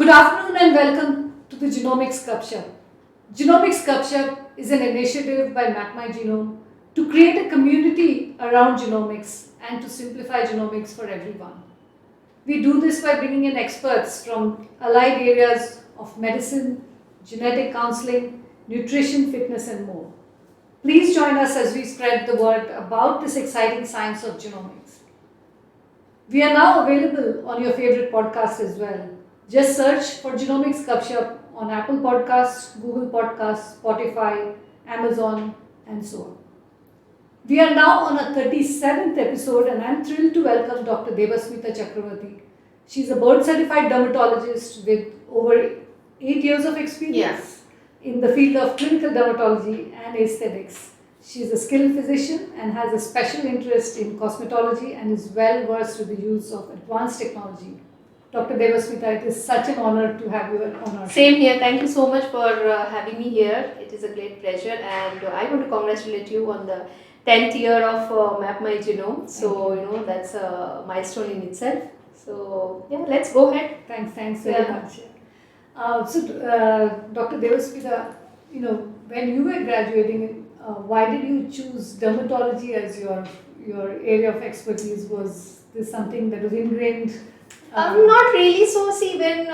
Good afternoon and welcome to the Genomics Gupshup. Genomics Gupshup is an initiative by Mapmygenome to create a community around genomics and to simplify genomics for everyone. We do this by bringing in experts from allied areas of medicine, genetic counseling, nutrition, fitness and more. Please join us as we spread the word about this exciting science of genomics. We are now available on your favorite podcast as well. Just search for Genomics Gupshup on Apple Podcasts, Google Podcasts, Spotify, Amazon, and so on. We are now on our 37th episode, and I'm thrilled to welcome Dr. Debasmita Chakraborty. She's a board certified dermatologist with over 8 years of experience in the field of clinical dermatology and aesthetics. She is a skilled physician and has a special interest in cosmetology and is well versed with the use of advanced technology. Dr. Debasmita, it is such an honor to have you on our show. Same here. Thank you so much for having me here. It is a great pleasure, and I want to congratulate you on the 10th year of Mapmygenome. So, that's a milestone in itself. So, yeah, let's go ahead. Thanks very much. Dr. Debasmita, when you were graduating, why did you choose dermatology as your area of expertise? Was this something that was ingrained? Not really. So, see, when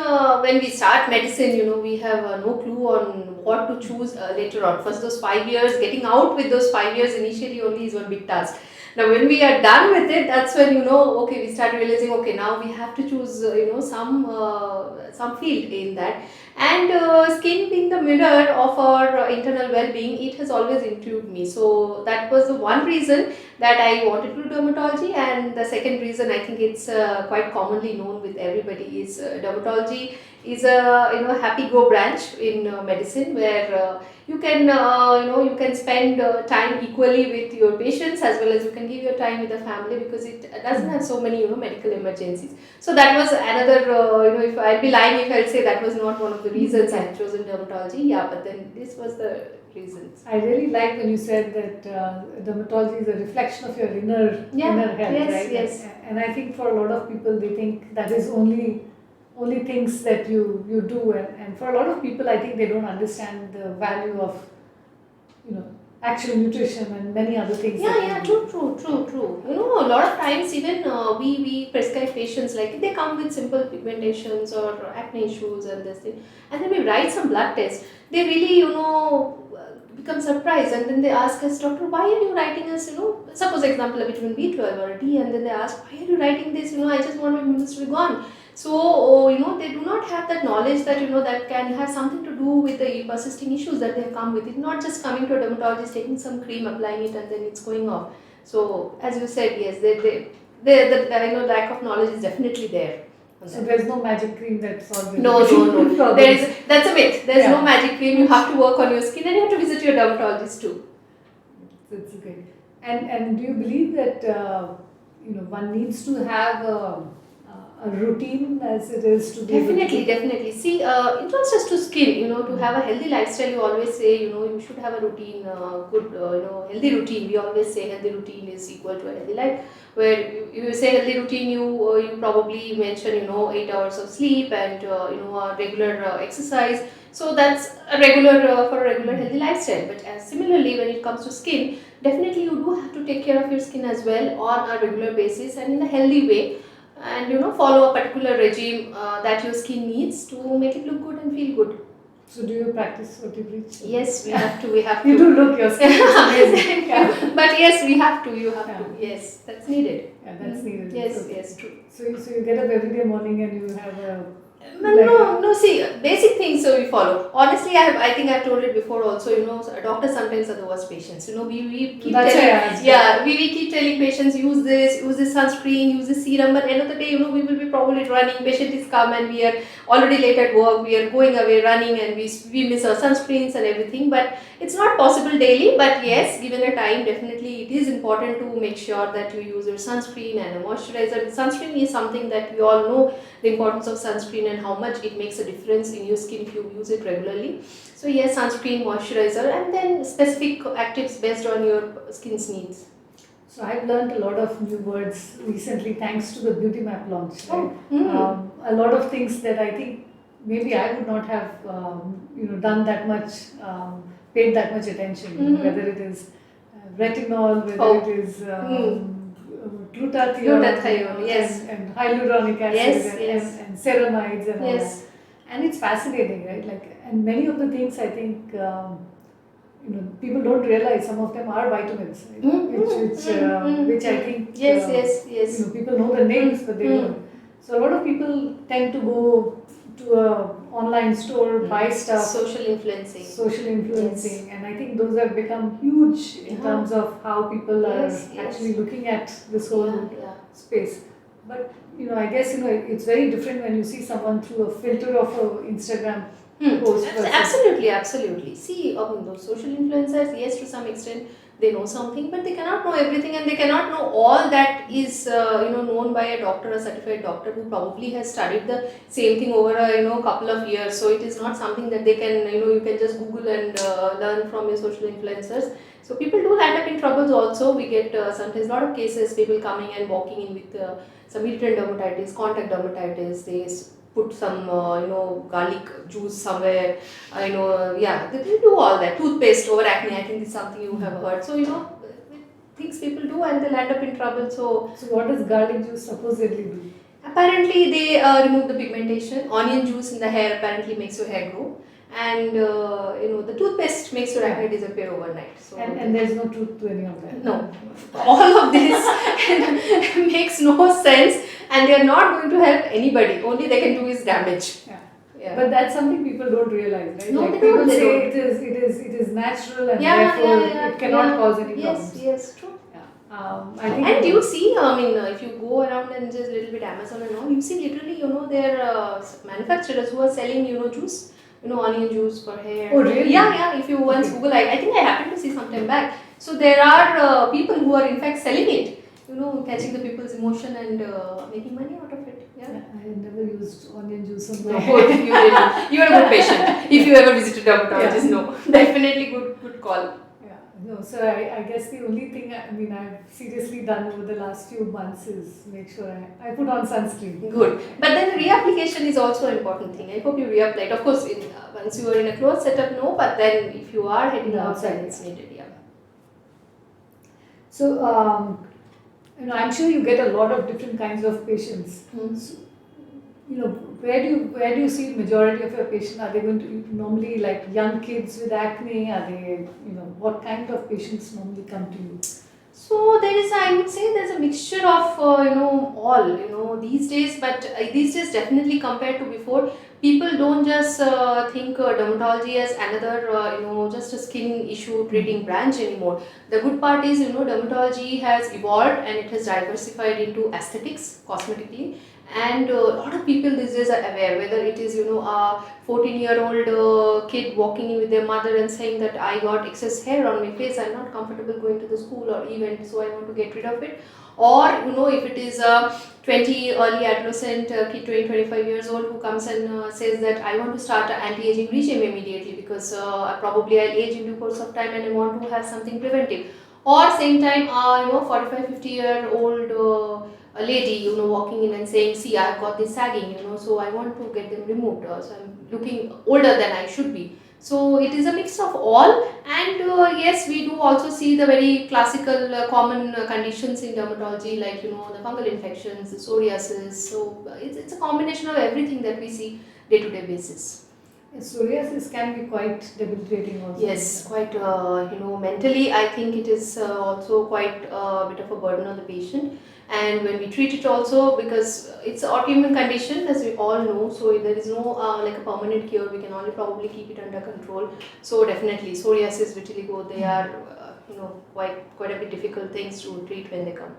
we start medicine, we have no clue on what to choose later on. First, those 5 years, getting out with those 5 years initially only is one big task. Now, when we are done with it, that's when we start realizing, okay, now we have to choose, some field in that. And skin being the mirror of our internal well-being, it has always intrigued me. So that was the one reason that I wanted to do dermatology, and the second reason, I think it's quite commonly known with everybody, is dermatology is a happy-go branch in medicine where you can spend time equally with your patients as well as you can give your time with the family, because it doesn't have so many medical emergencies. So that was another if I'd be lying if I'd say that was not one of the reasons I had chosen dermatology. But then this was the reasons. I really like when you said that dermatology is a reflection of your inner health, yes, right? Yes. And I think for a lot of people, they think that is only things that you do, and for a lot of people, I think they don't understand the value of actual nutrition and many other things. True. A lot of times even we prescribe patients, like they come with simple pigmentations or acne issues and this thing, and then we write some blood tests. They really become surprised, and then they ask us, doctor, why are you writing us, suppose example a vitamin B12 or a D, and then they ask, why are you writing this, I just want my pimples to be gone. So, they do not have that knowledge that, that can have something to do with the persisting issues that they have come with. It's not just coming to a dermatologist, taking some cream, applying it, and then it's going off. So, as you said, yes, the lack of knowledge is definitely there. So there's no magic cream that solves it. No. That's a myth. There's no magic cream. You have to work on your skin and you have to visit your dermatologist too. That's great. And do you believe that one needs to have a routine as it is to be definitely. See, it not just to skin, to have a healthy lifestyle. You always say, you should have a routine, good, healthy routine. We always say healthy routine is equal to a healthy life. Where you say healthy routine, you probably mention 8 hours of sleep and a regular exercise. So that's a regular for a regular healthy lifestyle. But similarly, when it comes to skin, definitely you do have to take care of your skin as well on a regular basis and in a healthy way, and follow a particular regime that your skin needs to make it look good and feel good. So do you practice what you preach? Yes, we have to. You do look your skin amazing. But yes, we have to. You have to. Yes, that's needed. Yeah, that's needed. Yes, true. So you get up every day morning and you have a... No. See, basic things we follow. Honestly, I think I've told it before also. Doctors sometimes are the worst patients. We keep we keep telling patients, use this sunscreen, use this serum. But end of the day, we will be probably running. Patient is come and we are already late at work. We are going away running and we miss our sunscreens and everything. But it's not possible daily. But yes, given a time, definitely it is important to make sure that you use your sunscreen and a moisturizer. Sunscreen is something that we all know the importance of sunscreen and how much it makes a difference in your skin if you use it regularly. So yes, sunscreen, moisturizer, and then specific actives based on your skin's needs. So I've learned a lot of new words recently thanks to the Beautymap launch. Right? A lot of things that I think maybe I would not have done that much, paid that much attention. Whether it is retinol, whether it is glutathione, Glutathione, yes. and hyaluronic acid, Yes, and, yes. and ceramides and all Yes. that. And it's fascinating, right? Like, and many of the things I think people don't realize. Some of them are vitamins, right? Which I think Yes. people know the names, but they don't. So a lot of people tend to go to a online store, buy stuff. Social influencing. And I think those have become huge in Yeah. terms of how people are actually looking at this whole space. But I guess it's very different when you see someone through a filter of an Instagram post. Absolutely. See, those social influencers, yes, to some extent, they know something, but they cannot know everything, and they cannot know all that is known by a doctor, a certified doctor who probably has studied the same thing over a couple of years. So it is not something that they can you can just Google and learn from your social influencers. So people do land up in troubles also. We get sometimes a lot of cases, people coming and walking in with some irritant dermatitis, contact dermatitis. They put some garlic juice somewhere. They do all that. Toothpaste over acne, I think is something you have heard. So things people do, and they land up in trouble. So what does garlic juice supposedly do? Apparently they remove the pigmentation. Onion juice in the hair apparently makes your hair grow, and the toothpaste makes your acne disappear overnight. So and there's no truth to any of that. No, all of this makes no sense, and they are not going to help anybody. Only they can do is damage. Yeah. But that's something people don't realize, right? No, like they people don't. say it is natural, and therefore it cannot cause any problems. Yes, true. I think. And you see, if you go around and just a little bit Amazon and all, you see literally, there are manufacturers who are selling, juice, onion juice for hair. Oh, really? Yeah. If you once Google, I think I happened to see some time back. So there are people who are in fact selling it, catching the people's emotion and making money out of it. Yeah. I never used onion juice on my No, hair. good. You are a good patient. If you ever visited a dermatologist, no, definitely good call. No, so I guess the only thing I've seriously done over the last few months is make sure I put on sunscreen. Good. But then reapplication is also an important thing. I hope you reapply it. Of course, once you are in a closed setup, no, but then if you are heading outside, it's needed, yeah. So, I'm sure you get a lot of different kinds of patients. So, where do you see majority of your patients? Are they going to normally like young kids with acne? Are they, what kind of patients normally come to you? So I would say there's a mixture of all these days, but these days definitely compared to before, people don't just think dermatology as another just a skin issue treating branch anymore. The good part is dermatology has evolved and it has diversified into aesthetics, cosmetically. And a lot of people these days are aware, whether it is a 14-year-old kid walking in with their mother and saying that I got excess hair on my face, I'm not comfortable going to the school or event, so I want to get rid of it. Or if it is a 20 early adolescent kid, 20-25 years old, who comes and says that I want to start an anti-aging regime immediately because probably I'll age in due course of time and I want to have something preventive. Or same time 45-50-year-old a lady walking in and saying, see, I've got this sagging, so I want to get them removed, so I'm looking older than I should be. So it is a mix of all, and yes, we do also see the very classical common conditions in dermatology, like the fungal infections, the psoriasis. So it's a combination of everything that we see day-to-day basis. Psoriasis can be quite debilitating also. Yes, quite mentally I think it is also quite a bit of a burden on the patient. And when we treat it also, because it's an autoimmune condition, as we all know, so there is no like a permanent cure. We can only probably keep it under control. So definitely psoriasis, vitiligo, they are quite a bit difficult things to treat when they come.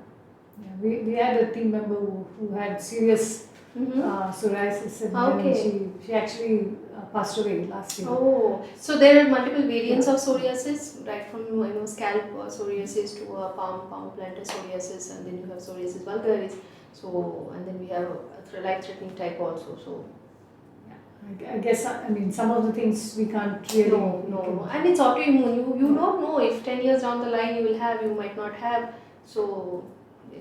Yeah, we had a team member who had serious psoriasis, and then she actually passed away last year. Oh, so there are multiple variants of psoriasis, right from scalp psoriasis to palm plantar psoriasis, and then you have psoriasis vulgaris. So, and then we have a life-threatening type also. So, I guess some of the things we can't really. No, and it's autoimmune. You don't know if 10 years down the line you might not have. So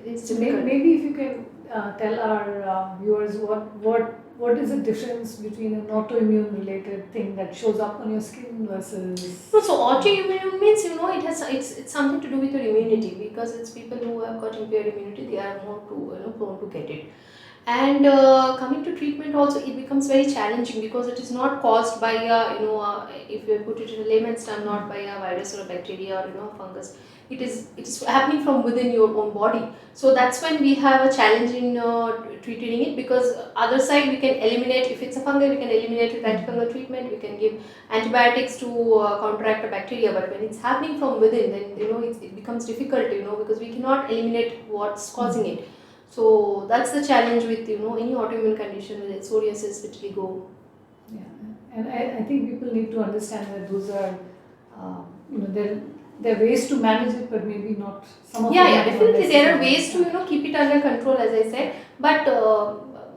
it's difficult. Maybe if you can tell our viewers what what is the difference between an autoimmune related thing that shows up on your skin versus? No, so autoimmune means it's something to do with your immunity, because it's people who have got impaired immunity, they are more to prone to get it. And coming to treatment also, it becomes very challenging because it is not caused by if you put it in a layman's term, not by a virus or a bacteria or fungus. It is happening from within your own body. So that's when we have a challenge in treating it, because other side we can eliminate. If it's a fungi, we can eliminate with antifungal treatment. We can give antibiotics to counteract a bacteria. But when it's happening from within, then it becomes difficult, because we cannot eliminate what's causing it. So that's the challenge with any autoimmune condition, with psoriasis, vitiligo. Yeah, and I think people need to understand that those are, there are ways to manage it, but maybe not some of them. Yeah, definitely there are ways to keep it under control, as I said, but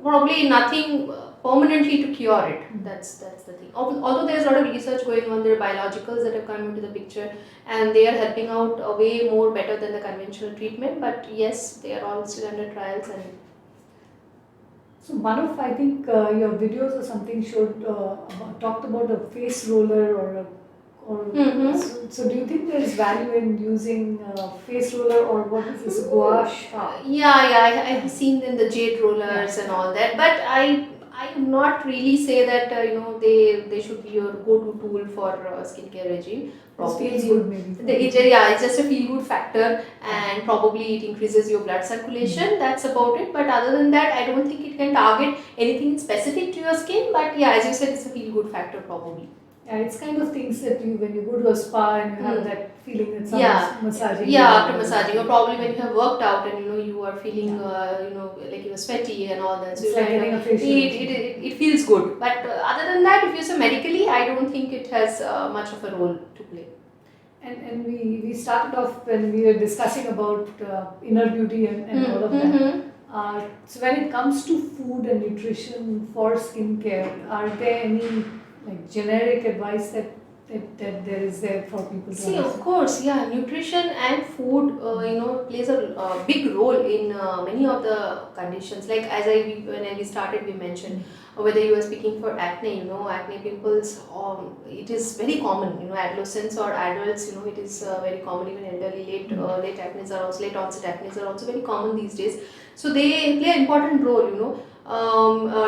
probably nothing permanently to cure it. That's the thing. Although there's a lot of research going on, there are biologicals that have come into the picture, and they are helping out way more better than the conventional treatment. But yes, they are all still under trials. And so Manav, I think your videos or something showed talked about a face roller or so do you think there is value in using face roller, or what is this gouache? I have seen in the jade rollers and all that, but I would not really say that they should be your go-to tool for skincare regime. Probably feels good, maybe. It's just a feel-good factor, and probably it increases your blood circulation. That's about it. But other than that, I don't think it can target anything specific to your skin. But yeah, as you said, it's a feel-good factor probably. Yeah, it's kind of things that when you go to a spa and you have that feeling that someone's massaging. Yeah, after massaging, or probably when you have worked out and you are feeling like you're sweaty and all that. So it's like getting a facial. It feels good. But other than that, if you say medically, I don't think it has much of a role to play. And we started off when we were discussing about inner beauty and all of that. So when it comes to food and nutrition for skincare, are there any generic advice that there is there for people to see? Of course, yeah, nutrition and food plays a big role in many of the conditions. Like when we started, we mentioned whether you are speaking for acne, acne pimples, it is very common, adolescents or adults, it is very common. Even elderly late acne are also, late onset acne are also very common these days. So they play an important role,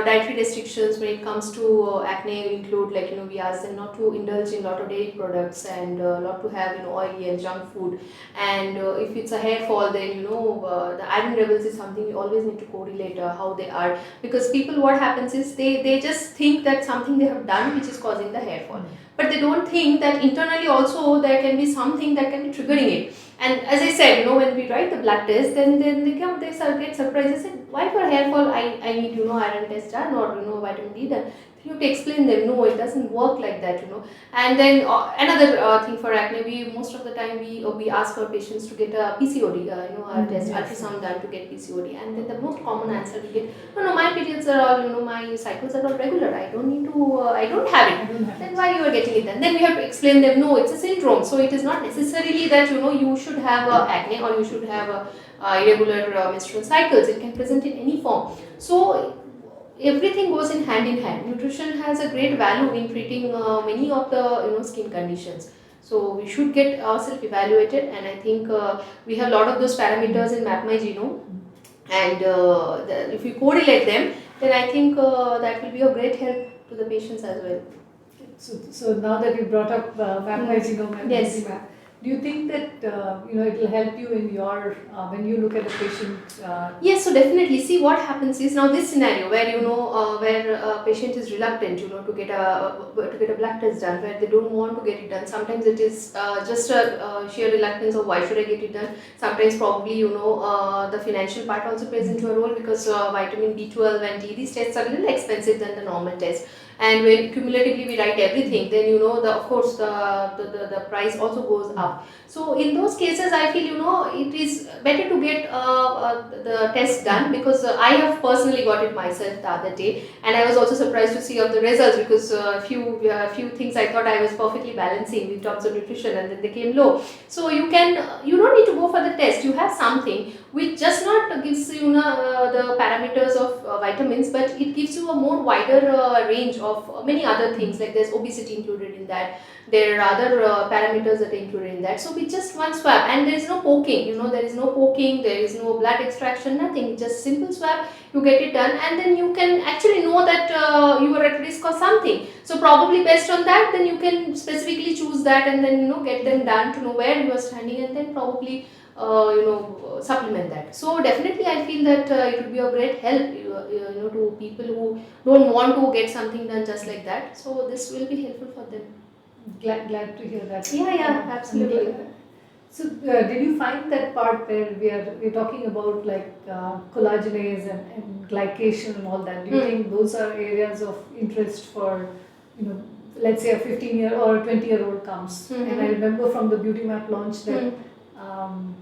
dietary restrictions when it comes to acne include, we ask them not to indulge in a lot of dairy products and not to have oily and junk food. And if it's a hair fall, then the iron levels is something you always need to correlate how they are, because people, what happens is they just think that something they have done which is causing the hair fall, but they don't think that internally also there can be something that can be triggering it. And as I said, when we write the blood test, then they get surprised. They said, why for hair fall I need iron test done, or vitamin D done. You have to explain them, no, it doesn't work like that, And then another thing for acne, most of the time we ask our patients to get a PCOD, test, ultrasound done to get PCOD, and then the most common answer we get, no, my periods are all, my cycles are all regular, I don't need to, I don't have it. Then why you are getting it done? Then we have to explain them, no, it's a syndrome, so it is not necessarily that you should have acne or you should have irregular menstrual cycles. It can present in any form. So everything goes in hand. Nutrition has a great value in treating many of the skin conditions. So we should get ourselves evaluated, and I think we have a lot of those parameters in Mapmygenome, and if we correlate them, then I think that will be a great help to the patients as well. So now that you brought up Mapmygenome and Beautymap, do you think that it will help you in your when you look at a patient? Yes, so definitely. See, what happens is, now this scenario where where a patient is reluctant to get a blood test done, where they don't want to get it done. Sometimes it is just a sheer reluctance of why should I get it done. Sometimes probably the financial part also plays into a role, because vitamin B12 and D, these tests are a little expensive than the normal test. And when cumulatively we write everything, then of course the price also goes up. half. So in those cases, I feel it is better to get the test done, because I have personally got it myself the other day, and I was also surprised to see of the results, because a few things I thought I was perfectly balancing in terms of nutrition, and then they came low. So you don't need to go for the test. You have something which just not gives the parameters of vitamins, but it gives you a more wider range of many other things, like there's obesity included in that. There are other parameters that are included in that. So with just one swab, and there is no poking, there is no poking, there is no blood extraction, nothing, just simple swab, you get it done, and then you can actually know that you are at risk of something. So probably based on that, then you can specifically choose that, and then get them done to know where you are standing, and then probably supplement that. So definitely I feel that it would be a great help to people who don't want to get something done just like that. So this will be helpful for them. Glad to hear that. Yeah, absolutely. So did you find that part where we're talking about like collagenase and glycation and all that? Do you think those are areas of interest for, let's say a 15-year or a 20-year-old comes? And I remember from the Beautymap launch that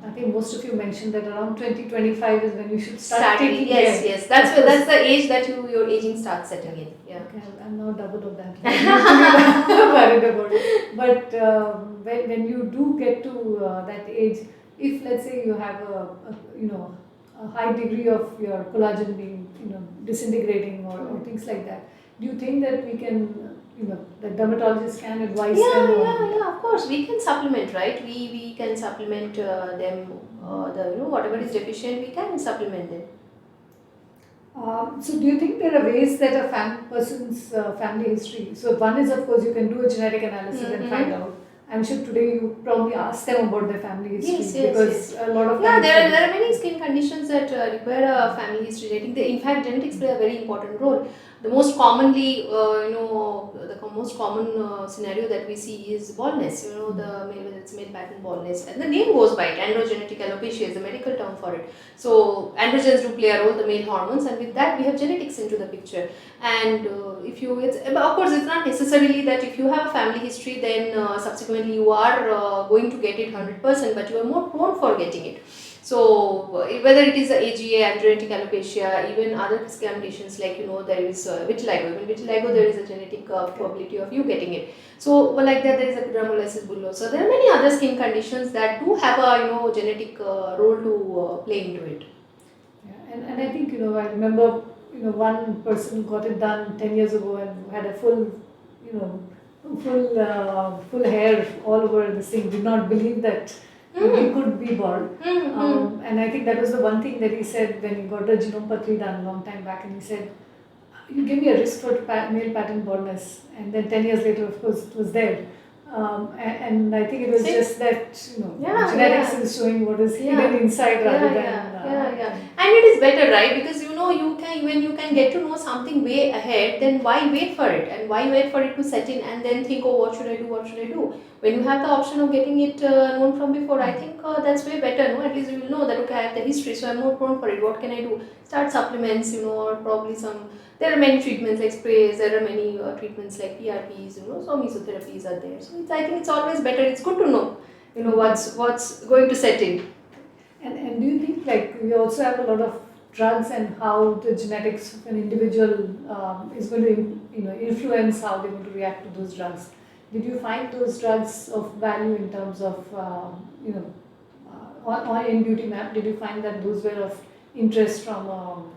I think most of you mentioned that around 2025 is when you should start taking care. Yes. That's the age that your aging starts setting in. Yeah. Okay, I'm now double of that. I'm worried about it. But when you do get to that age, if let's say you have a high degree of your collagen being disintegrating or things like that, do you think that we can the dermatologist can advise them? Yeah, of course we can supplement, right? We can supplement them, whatever is deficient, we can supplement them. So do you think there are ways that a person's family history, so one is of course you can do a genetic analysis and find out. I'm sure today you probably ask them about their family history, because a lot of times there are many skin conditions that require a family history. I think in fact genetics play a very important role. The most commonly, the most common scenario that we see is baldness. Whether it's male pattern baldness, and the name goes by it. Androgenetic alopecia is the medical term for it. So androgens do play a role, the male hormones, and with that we have genetics into the picture. And of course, it's not necessarily that if you have a family history, then subsequently you are going to get it 100%, but you are more prone for getting it. So whether it is the AGA, androgenetic alopecia, even other skin conditions like there is vitiligo. Even vitiligo, there is a genetic probability of you getting it. So like that, there is a dermatologist bullosa. So there are many other skin conditions that do have a genetic role to play into it. Yeah, and I think I remember one person got it done 10 years ago and had a full hair all over the thing. Did not believe that he could be bald. And I think that was the one thing that he said when he got the genome patri done a long time back, and he said, you give me a risk for male pattern baldness, and then 10 years later of course it was there. And I think it was just that genetics is showing what is hidden inside rather than and it is better, right? Because when you can get to know something way ahead, then why wait for it, and why wait for it to set in and then think, oh, what should I do? When you have the option of getting it known from before, I think that's way better. At least you will know that, okay, I have the history, so I'm more prone for it. What can I do? Start supplements, or probably there are many treatments like sprays, there are many treatments like PRPs, so mesotherapies are there. So I think it's always better, it's good to know, what's going to set in. And do you think like we also have a lot of drugs and how the genetics of an individual is going to influence how they're going to react to those drugs? Did you find those drugs of value in terms of in Beautymap? Did you find that those were of interest from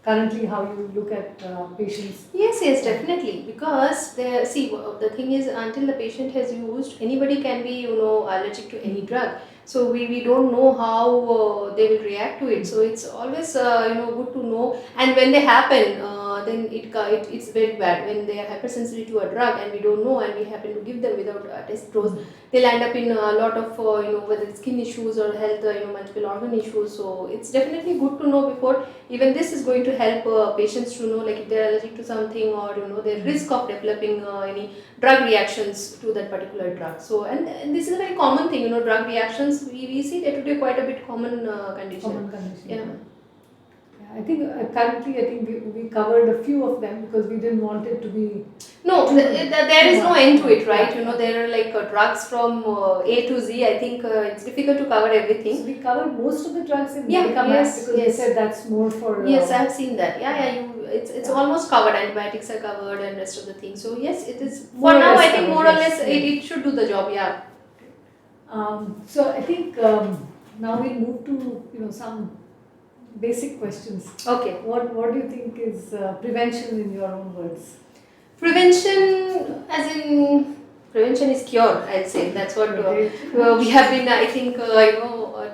currently how you look at patients? Yes, definitely. Because the thing is, until the patient has used, anybody can be allergic to any drug. So we don't know how they will react to it. So it's always good to know. And when they happen, then it's very bad. When they are hypersensitive to a drug and we don't know, and we happen to give them without a test dose, they'll end up in a lot of whether it's skin issues or health, multiple organ issues. So it's definitely good to know before. Even this is going to help patients to know, like if they're allergic to something, or their risk of developing any drug reactions to that particular drug. So and this is a very common thing, drug reactions. We see day to day quite a bit common condition. Common condition. Yeah. I think currently, I think we covered a few of them because we didn't want it to be. No, there is no end to it, right? Yeah. You know, there are like drugs from A to Z. I think it's difficult to cover everything. So we covered most of the drugs in Yeah, Medicamap yes, because we yes. said that's more for. Yes, I have seen that. Yeah. It's Yeah. almost covered. Antibiotics are covered and rest of the things. So yes, it is. More For or now, less I think covered, more or yes, less it should do the job. Yeah. So I think now we'll move to some basic questions. Okay. What do you think is prevention in your own words? Prevention, as in prevention is cure. I'd say that's what we have been. I think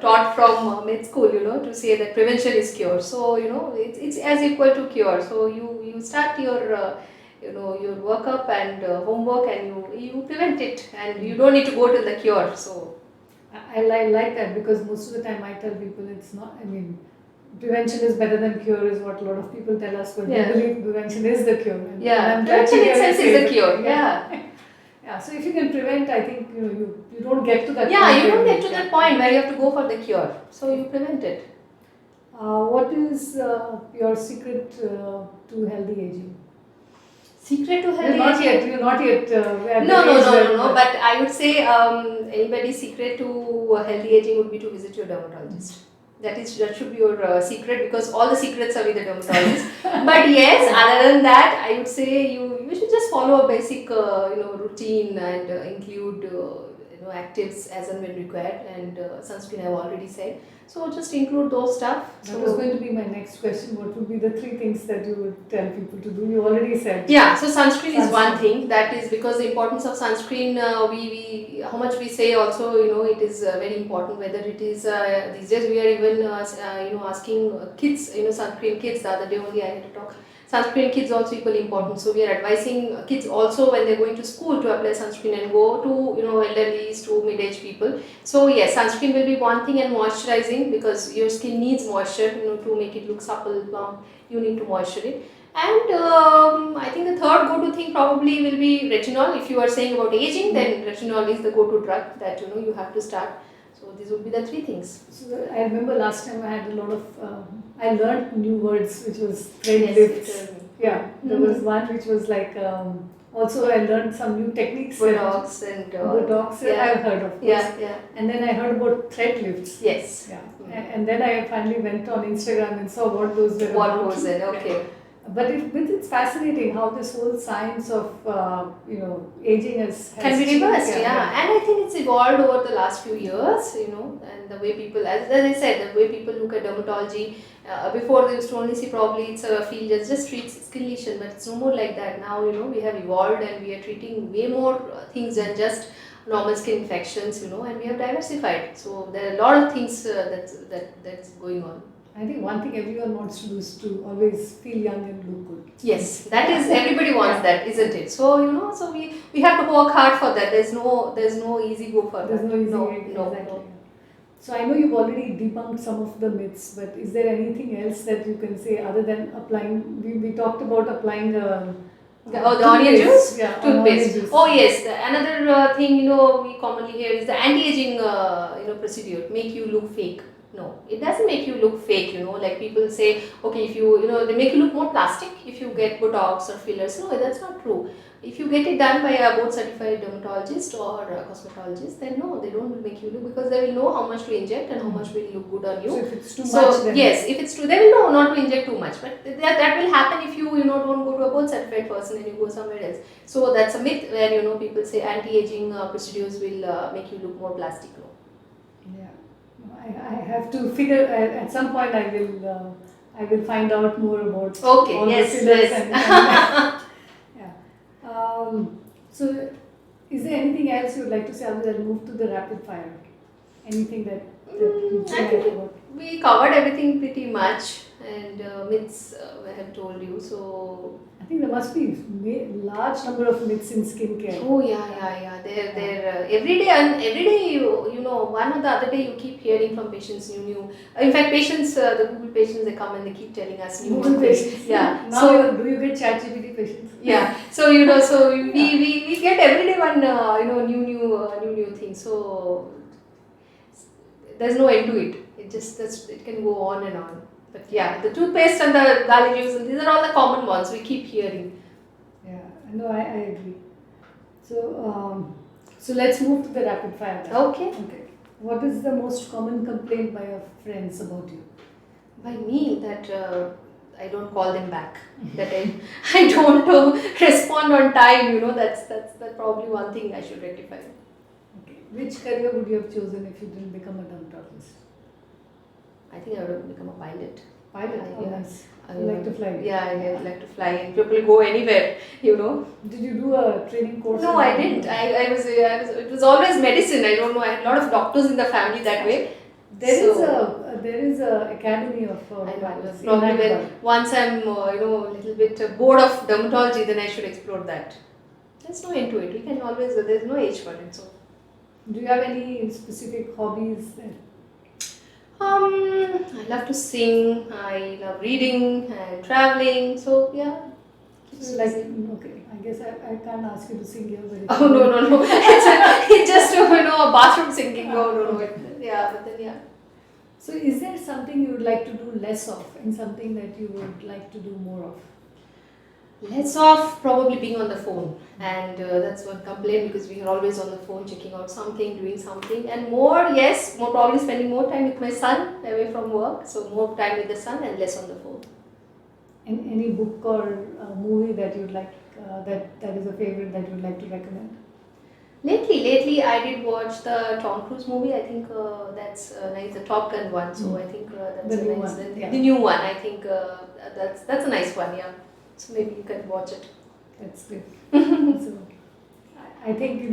taught from med school. To say that prevention is cure. So it's as equal to cure. So you start your your workup and homework, and you prevent it, and you don't need to go to the cure. So I like that because most of the time I tell people it's not. I mean, prevention is better than cure is what a lot of people tell us, but Yeah. we believe prevention is the cure. And yeah, I'm glad to prevention hear you itself say is the that. cure. Yeah. Yeah. So if you can prevent, I think you don't get to that. Yeah, point you don't where get to that point where you have to go for the cure. So you prevent it. What is your secret to healthy aging? Secret to You're healthy not aging? yet. You're not yet. At No, the no, age no, where- no, no. But I would say anybody's secret to healthy aging would be to visit your dermatologist. That should be your secret, because all the secrets are with the dermatologist. But yes, other than that, I would say you should just follow a basic routine and include actives as and when required, and sunscreen I've already said. So just include those stuff. That was going to be my next question. What would be the 3 things that you would tell people to do? You already said. Yeah, so sunscreen is one thing. That is because the importance of sunscreen, we how much we say also, it is very important. Whether it is these days we are even asking kids, sunscreen kids. The other day only I had to talk. Sunscreen kids also equally important. So we are advising kids also when they're going to school to apply sunscreen, and go to elderlies, to mid-age people. So yes, sunscreen will be one thing, and moisturizing, because your skin needs moisture, to make it look supple, plump. You need to moisture it. And I think the third go-to thing probably will be retinol. If you are saying about aging, then retinol is the go-to drug that you have to start. So these would be the 3 things. So I remember last time I had a lot of. I learned new words, which was thread Yes, lifts. Yeah, there was one which was like. Also, I learned some new techniques. Botox and Botox. yeah. I've heard of. Yeah. And then I heard about thread lifts. Yes. Yeah. And then I finally went on Instagram and saw what those were. What about. goes in? Okay. But it's fascinating how this whole science of aging has Can be changed. reversed, yeah. And I think it's evolved over the last few years, and the way people, as I said, the way people look at dermatology. Before they used to only see probably it's a field that just treats skin lesion, but it's no more like that. Now we have evolved, and we are treating way more things than just normal skin infections, and we have diversified. So there are a lot of things that's going on. I think one thing everyone wants to do is to always feel young and look good. Yes, that is, everybody wants that, isn't it? So so we have to work hard for that. There's no easy go for There's that. no easy way. No. Exactly. So I know you've already debunked some of the myths, but is there anything else that you can say other than applying? We talked about applying the onion juice? Yeah, Toothpaste. onion juice. Oh yes, another thing we commonly hear is the anti-aging procedure, make you look fake. No, it doesn't make you look fake, like people say, okay, if they make you look more plastic if you get Botox or fillers. No, that's not true. If you get it done by a board certified dermatologist or a cosmetologist, then no, they don't make you look, because they will know how much to inject and how much will look good on you. So if it's too much, then yes, if it's too, they will know not to inject too much, but that will happen if you don't go to a board certified person and you go somewhere else. So that's a myth where people say anti-aging procedures will make you look more plastic. No. Yeah, I have to figure at some point. I will find out more about Okay. all Yes. the fillers Yes. and yeah. So, is there anything else you would like to say other than move to the rapid fire? Anything that you I think about? we covered everything pretty much, and myths I have told you. So I think there must be large number of myths in skincare. oh yeah. They're every day, and every day one or the other day you keep hearing from patients new. In fact, patients, the Google patients, they come and they keep telling us new Google things. patients. Yeah. Now, So do you get ChatGPT patients? yeah. So so we get every day one new things. So there's no end to it. It can go on and on. But yeah, the toothpaste and the garlic juice, and these are all the common ones we keep hearing. Yeah, no, I agree. So let's move to the rapid fire. Okay. Okay. What is the most common complaint by your friends about you? By me, that I don't call them back, that I don't respond on time, that's probably one thing I should rectify. Okay. Which career would you have chosen if you didn't become a dermatologist? I think I would have become a pilot. Pilot? Oh, Yeah. nice. You like to fly? Yeah, I like to fly, and people go anywhere, Did you do a training course? No, I didn't. It was always medicine. I don't know. I had a lot of doctors in the family that way. There is a academy of I know. pilots in Probably Hyderabad. once I'm a little bit bored of dermatology, then I should explore that. There's no end to it. We can always. There's no age for it. So. Do you have any specific hobbies? I love to sing. I love reading and traveling. So yeah. Okay, I guess I can't ask you to sing here, but Oh no! It's just a bathroom singing. No. Yeah, but then yeah. So, is there something you would like to do less of, and something that you would like to do more of? Less of probably being on the phone, and that's one complaint, because we are always on the phone checking out something, doing something, and more probably spending more time with my son away from work, so more time with the son and less on the phone. Any book or movie that you'd like that is a favorite that you'd like to recommend? Lately I did watch the Tom Cruise movie. I think that's nice, the Top Gun one. So I think that's The new nice one, one. yeah. The new one. I think that's a nice one. Yeah. So maybe you can watch it. That's good. So, I think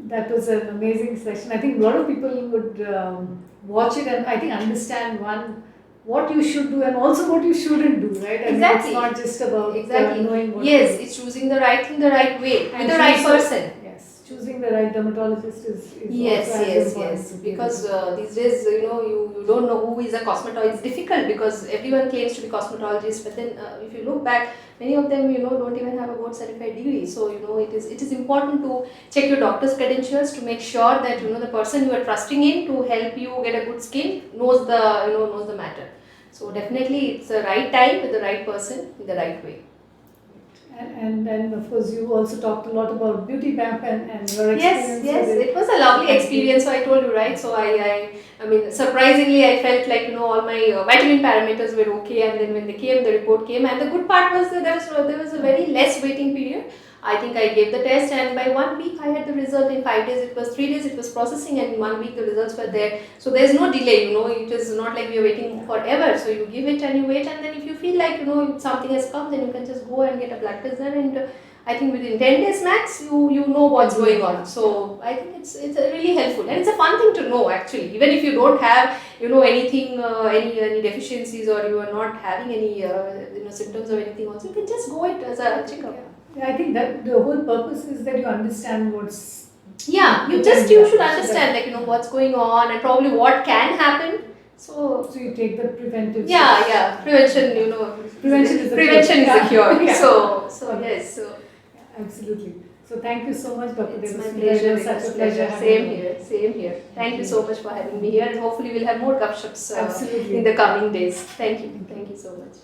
that was an amazing session. I think a lot of people would watch it and I think understand what you should do and also what you shouldn't do, right? I mean, Exactly. it's not just about knowing what Yes, to do. it's choosing the right thing the right way And with the right choosing- person. Yes, choosing the right dermatologist is Yes, also as important. yes. Because these days, you don't know who is a cosmetologist. It's difficult because everyone claims to be cosmetologist, but then if you look back, many of them, don't even have a board certified degree. So, it is important to check your doctor's credentials to make sure that, the person you are trusting in to help you get a good skin knows the matter. So, definitely it's the right time with the right person in the right way. And then, of course, you also talked a lot about Beautymap and your experience. Yes, with it was a lovely experience. So I told you, right? So I mean, surprisingly, I felt like all my vitamin parameters were okay, and then when they came, the report came, and the good part was that there was a very less waiting period. I think I gave the test, and by 1 week I had the result. In 5 days, it was 3 days, it was processing, and in 1 week the results were there. So there's no delay. It is not like we are waiting forever. So you give it and you wait, and then if you feel like something has come, then you can just go and get a blood test done, and I think within 10 days max, you know what's going on. So I think it's really helpful, and it's a fun thing to know actually. Even if you don't have anything, any deficiencies, or you are not having any symptoms or anything, also you can just go it as a checkup. Yeah, I think that the whole purpose is that you understand what's. Yeah, you should understand what's going on and probably what can happen. So you take the preventive. Yeah, prevention. Prevention is the cure. Yeah. So yes. So. Absolutely. So thank you so much, Dr. It's my Debasmita. pleasure. It was such a pleasure. Same here. Thank you so much for having me here, and hopefully we'll have more gupshups Absolutely. in the coming days. Thank you so much.